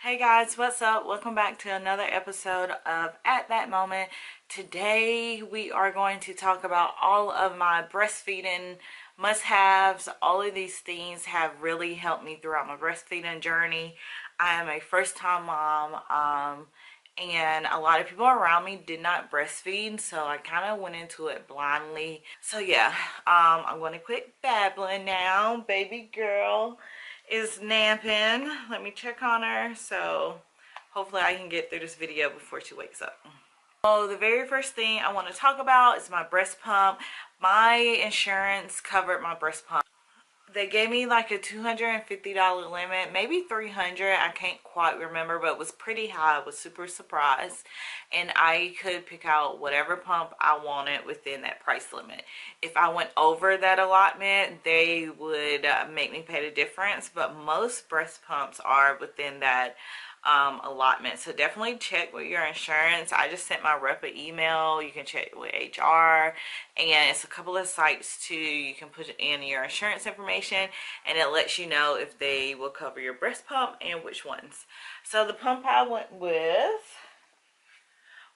Hey guys, what's up? Welcome back to another episode of At That Moment. Today we are going to talk about all of my breastfeeding must-haves. All of these things have really helped me throughout my breastfeeding journey. I am a first-time mom, and a lot of people around me did not breastfeed, so I kind of went into it blindly. So yeah, I'm going to quit babbling now. Baby girl is napping. Let me check on her, so hopefully I can get through this video before she wakes up. So the very first thing I want to talk about is my breast pump. My insurance covered my breast pump. They gave me like a $250 limit, maybe $300. I can't quite remember, but it was pretty high. I was super surprised, and I could pick out whatever pump I wanted within that price limit. If I went over that allotment, they would make me pay the difference, but most breast pumps are within that allotment. So definitely check with your insurance. I just sent my rep an email. You can check with HR, and it's a couple of sites too. You can put in your insurance information and it lets you know if they will cover your breast pump and which ones. So the pump I went with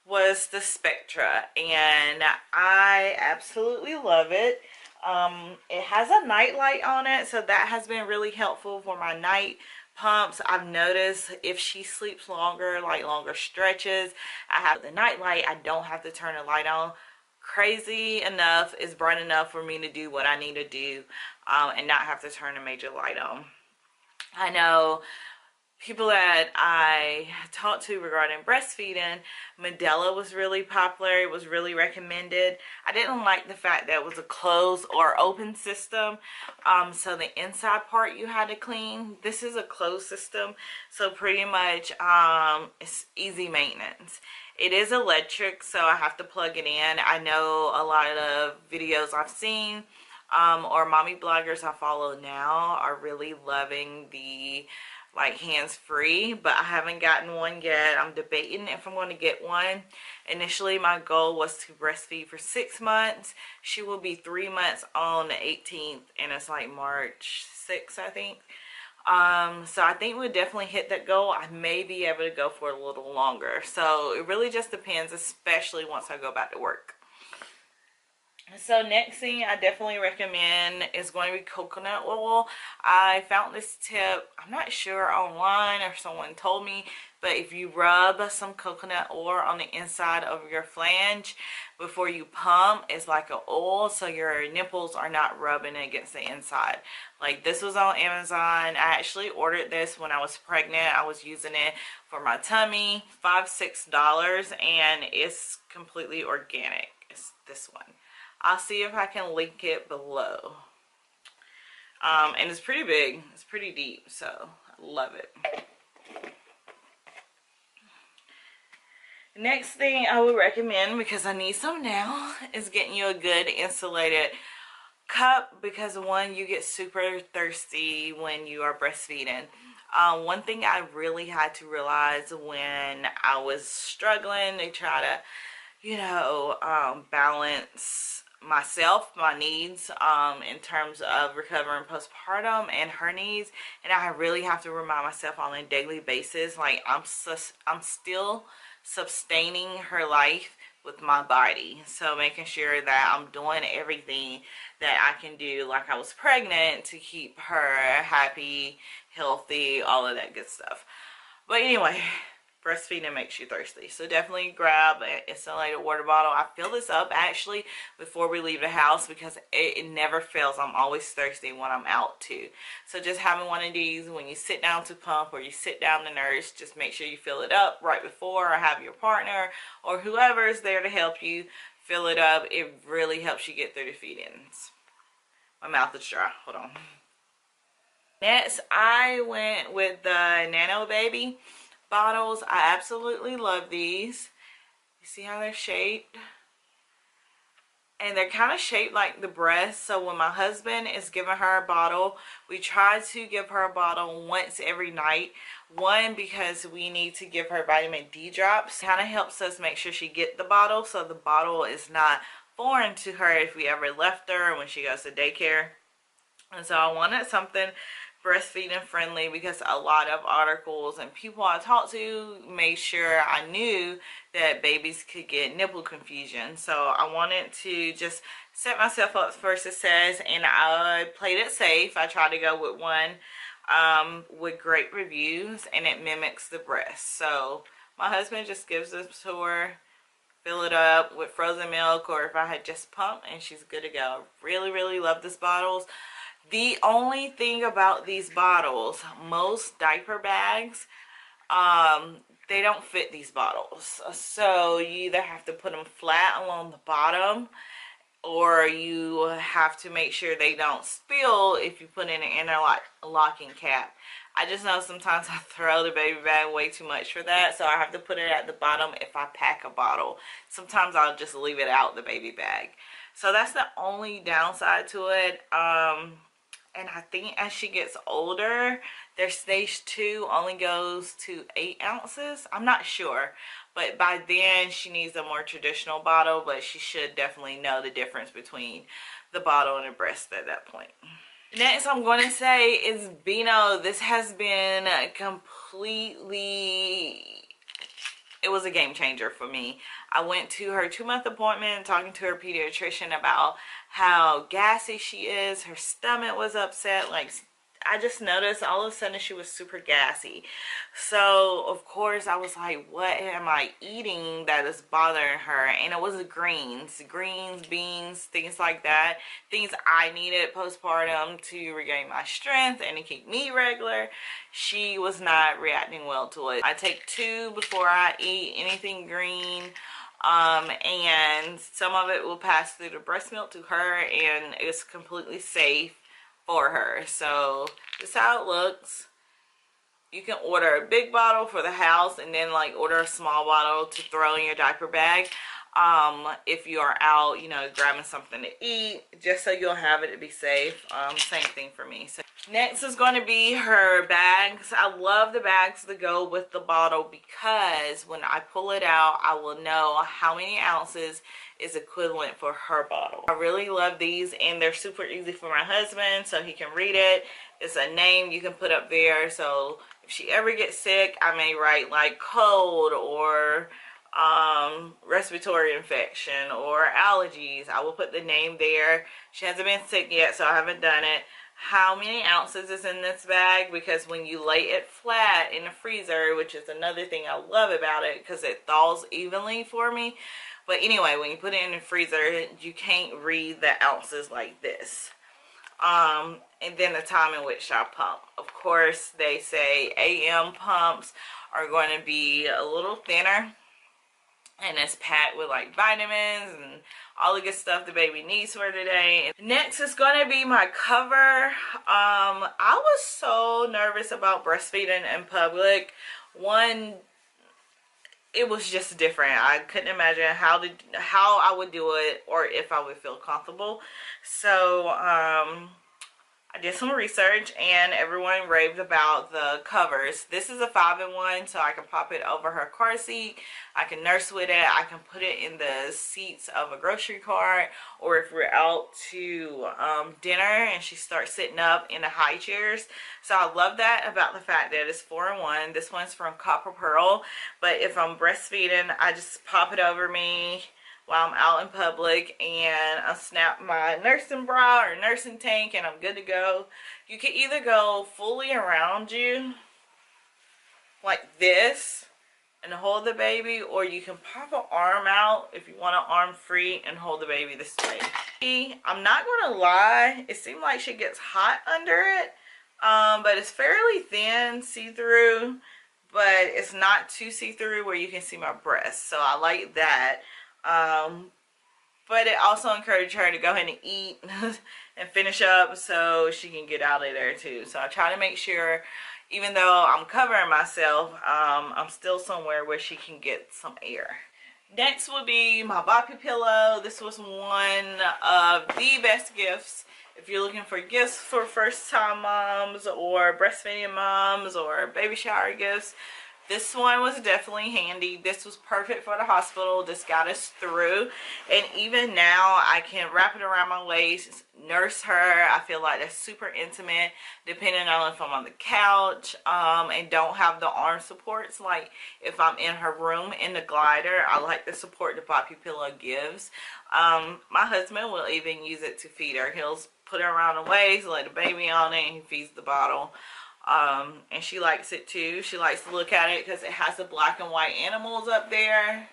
was the Spectra, and I absolutely love it. It has a night light on it, so that has been really helpful for my night pumps. I've noticed if she sleeps longer, like longer stretches, I have the night light. I don't have to turn the light on. Crazy enough, it's bright enough for me to do what I need to do, and not have to turn a major light on. I know people that I talked to regarding breastfeeding, Medela was really popular. It was really recommended. I didn't like the fact that it was a closed or open system. So the inside part you had to clean. This is a closed system, so pretty much it's easy maintenance. It is electric, so I have to plug it in. I know a lot of videos I've seen or mommy bloggers I follow now are really loving the like hands-free, but I haven't gotten one yet. I'm debating if I'm going to get one. Initially my goal was to breastfeed for 6 months. She will be 3 months on the 18th, and it's like March 6th, I think. So I think we'll definitely hit that goal. I may be able to go for a little longer, so it really just depends, especially once I go back to work. So next thing I definitely recommend is going to be coconut oil. I found this tip, I'm not sure, online, or someone told me, but if you rub some coconut oil on the inside of your flange before you pump, it's like an oil, so your nipples are not rubbing against the inside. Like, this was on Amazon. I actually ordered this when I was pregnant. I was using it for my tummy. $5-6, and it's completely organic. It's this one. I'll see if I can link it below. And it's pretty big. It's pretty deep, so I love it. Next thing I would recommend, because I need some now, is getting you a good insulated cup, because one, you get super thirsty when you are breastfeeding. One thing I really had to realize when I was struggling to try to balance myself, my needs, in terms of recovering postpartum and her needs, and I really have to remind myself on a daily basis, like I'm still sustaining her life with my body. So making sure that I'm doing everything that I can do like I was pregnant to keep her happy, healthy, all of that good stuff. But anyway, breastfeeding makes you thirsty, so definitely grab an insulated water bottle. I fill this up actually before we leave the house, because it never fails. I'm always thirsty when I'm out too. So just having one of these when you sit down to pump or you sit down to nurse, just make sure you fill it up right before, or have your partner or whoever is there to help you fill it up. It really helps you get through the feed-ins. My mouth is dry. Hold on. Next, I went with the Nano baby bottles. I absolutely love these. You see how they're shaped? And they're kind of shaped like the breast. So when my husband is giving her a bottle, we try to give her a bottle once every night. One, because we need to give her vitamin D drops. Kind of helps us make sure she get the bottle, so the bottle is not foreign to her if we ever left her when she goes to daycare. And so I wanted something breastfeeding friendly, because a lot of articles and people I talked to made sure I knew that babies could get nipple confusion. So I wanted to just set myself up for success, and I played it safe. I tried to go with one with great reviews, and it mimics the breast. So my husband just gives this to her, fill it up with frozen milk, or if I had just pumped, and she's good to go. Really love these bottles. The only thing about these bottles, most diaper bags, they don't fit these bottles. So you either have to put them flat along the bottom, or you have to make sure they don't spill if you put in an interlocking cap. I just know sometimes I throw the baby bag way too much for that, so I have to put it at the bottom if I pack a bottle. Sometimes I'll just leave it out the baby bag. So that's the only downside to it. And I think as she gets older, their stage 2 only goes to 8 ounces. I'm not sure, but by then she needs a more traditional bottle, but she should definitely know the difference between the bottle and the breast at that point. Next I'm going to say is Beano. This has been completely, it was a game changer for me. I went to her 2-month appointment talking to her pediatrician about how gassy she is. Her stomach was upset. Like, I just noticed all of a sudden she was super gassy. So of course I was like, what am I eating that is bothering her? And it was the greens, beans, things like that, things I needed postpartum to regain my strength and to keep me regular. She was not reacting well to it. I take 2 before I eat anything green, and some of it will pass through the breast milk to her, and it's completely safe for her. So this is how it looks. You can order a big bottle for the house, and then like order a small bottle to throw in your diaper bag if you are out, you know, grabbing something to eat, just so you'll have it to be safe. Same thing for me. So next is going to be her bags. I love the bags that go with the bottle, because when I pull it out, I will know how many ounces is equivalent for her bottle. I really love these, and they're super easy for my husband so he can read it. It's a name you can put up there, so if she ever gets sick, I may write like cold or respiratory infection or allergies. I will put the name there. She hasn't been sick yet, so I haven't done it. How many ounces is in this bag, because when you lay it flat in the freezer, which is another thing I love about it, because it thaws evenly for me. But anyway, when you put it in the freezer, you can't read the ounces like this. And then the time in which I pump. Of course, they say AM pumps are going to be a little thinner, and it's packed with like vitamins and all the good stuff the baby needs for today. Next is going to be my cover. I was so nervous about breastfeeding in public. One, it was just different. I couldn't imagine how I would do it, or if I would feel comfortable. So I did some research, and everyone raved about the covers. This is a 5-in-1, so I can pop it over her car seat. I can nurse with it. I can put it in the seats of a grocery cart, or if we're out to dinner and she starts sitting up in the high chairs. So I love that about the fact that it's 4-in-1. This one's from Copper Pearl, but if I'm breastfeeding, I just pop it over me while I'm out in public, and I snap my nursing bra or nursing tank, and I'm good to go. You can either go fully around you like this and hold the baby, or you can pop an arm out if you want an arm free and hold the baby this way. I'm not gonna lie, it seems like she gets hot under it, but it's fairly thin, see-through, but it's not too see-through where you can see my breast, so I like that. But it also encouraged her to go ahead and eat and finish up so she can get out of there too. So I try to make sure, even though I'm covering myself, I'm still somewhere where she can get some air. Next will be my boppy pillow. This was one of the best gifts if you're looking for gifts for first time moms or breastfeeding moms or baby shower gifts. This one was definitely handy. This was perfect for the hospital. This got us through. And even now, I can wrap it around my waist, nurse her. I feel like that's super intimate, depending on if I'm on the couch and don't have the arm supports. Like if I'm in her room in the glider, I like the support the Poppy Pillow gives. My husband will even use it to feed her. He'll put her around the waist, let the baby on it, and he feeds the bottle. And she likes it too. She likes to look at it because it has the black and white animals up there.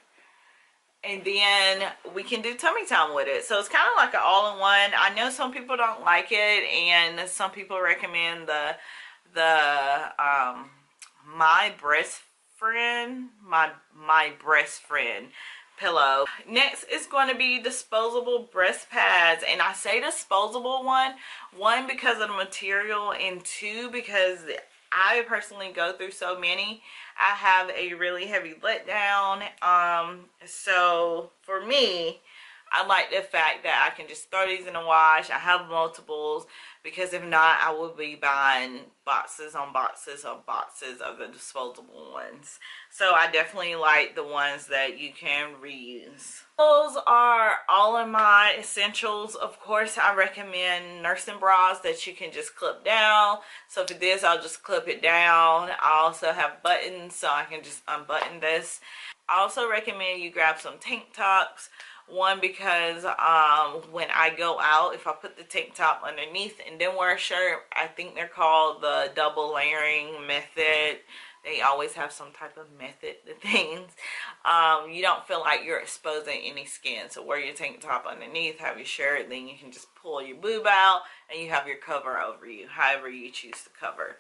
And then we can do tummy time with it. So it's kind of like an all-in-one. I know some people don't like it, and some people recommend the my breast friend pillow. Next is going to be disposable breast pads, and I say disposable one because of the material, and two because I personally go through so many. I have a really heavy letdown, so for me, I like the fact that I can just throw these in the wash. I have multiples, because if not, I will be buying boxes on boxes on boxes of the disposable ones. So I definitely like the ones that you can reuse. Those are all of my essentials. Of course, I recommend nursing bras that you can just clip down. So for this, I'll just clip it down. I also have buttons, so I can just unbutton this. I also recommend you grab some tank tops. One, because when I go out, if I put the tank top underneath and then wear a shirt, I think they're called the double layering method. They always have some type of method to things. You don't feel like you're exposing any skin. So wear your tank top underneath, have your shirt, then you can just pull your boob out and you have your cover over you, however you choose to cover.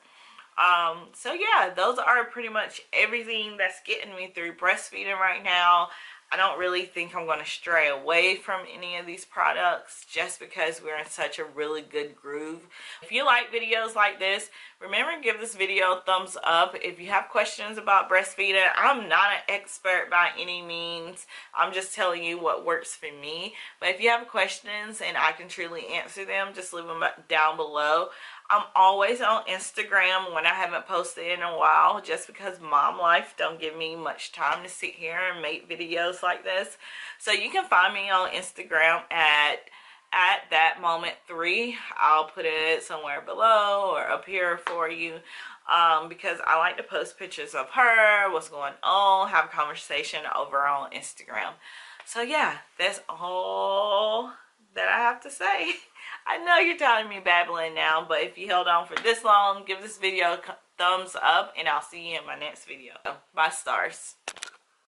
So yeah, those are pretty much everything that's getting me through breastfeeding right now. I don't really think I'm going to stray away from any of these products just because we're in such a really good groove. If you like videos like this, remember to give this video a thumbs up. If you have questions about breastfeeding, I'm not an expert by any means. I'm just telling you what works for me. But if you have questions and I can truly answer them, just leave them down below. I'm always on Instagram when I haven't posted in a while, just because mom life don't give me much time to sit here and make videos like this. So you can find me on Instagram at thatmoment3. I'll put it somewhere below or up here for you, because I like to post pictures of her, what's going on, have a conversation over on Instagram. So yeah, that's all that I have to say. I know you're tired of me babbling now, but if you held on for this long, give this video a thumbs up, and I'll see you in my next video. Bye, stars.